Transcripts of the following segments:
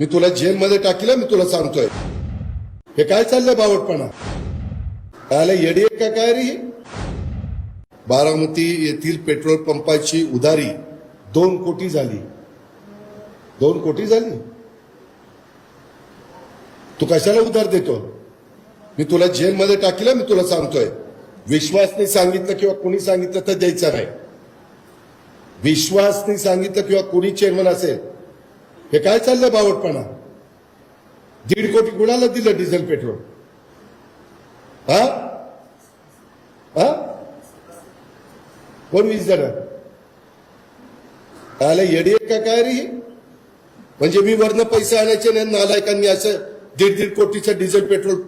मी तुला जेलमध्ये टाकीला, मी तुला सांगतोय. हे काय चाललंय बावटपणा? कायला येडी आहे का काय रे? बारामती येथील पेट्रोल पंपाची उधारी 2 कोटी झाली. 2 कोटी झाली. तू कशाला उधार देतो? मी तुला जेलमध्ये टाकीला, मी तुला सांगतोय. विश्वासने सांगितलं किंवा कोणी सांगितलं तर द्यायचं नाही. विश्वासने सांगितलं किंवा कोणी चेअरमन असेल. हे काय चाललंय बावटपणा? 1.5 कोटी कुणाला दिलं डिझेल पेट्रोल? हा हा कोण 20 जण? आला येडी आहे का काय रे? म्हणजे मी वरनं पैसे आणायचे नाही, नालायकांनी असं 1.5 कोटीचं डिझेल पेट्रोल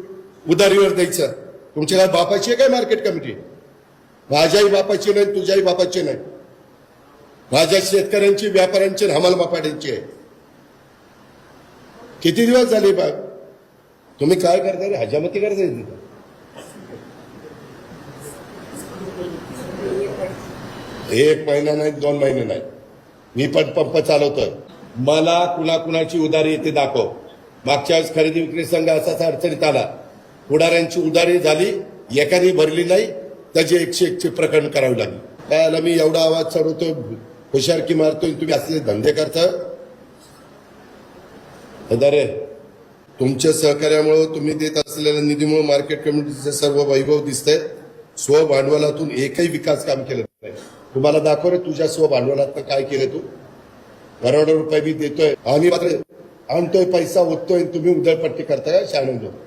उधारीवर द्यायचं. तुमच्या काय बापाची आहे काय मार्केट कमिटी? माझ्याही बापाची नाही, तुझ्याही बापाची नाही. माझ्या शेतकऱ्यांची, व्यापाऱ्यांची, हमाल बापाड्यांची आहे. किती दिवस झाले बघ? तुम्ही काय करता रे? हजामती करताय? 1 महिना नाही, 2 महिने नाही. मी पण पंप चालवतोय. मला कुणाकुणाची उधारी येते दाखव. मागच्या वेळेस खरेदी विक्री संघ असाच अडचणीत आला. पुढाऱ्यांची उधारी झाली, एकाने भरली नाही, त्याचे 101 प्रकरण करावे लागले. काय आला मी एवढा आवाज चढवतोय, हुशारकी मारतोय, तुम्ही असले धंदे करता? अरे तुमच्या सहकार्यामुळे, तुम्ही देत असलेल्या निधीमुळे मार्केट कमिटीचे सर्व वैभव दिसतंय. स्वभांडवलातून एकही विकास काम केलं नाही. तुम्हाला दाखव रे तुझ्या स्वभांडवलात काय केलं तू. करोडो रुपये मी देतोय, आम्ही मात्र आणतोय, पैसा ओततोय, तुम्ही उधळपट्टी करताय. शाणून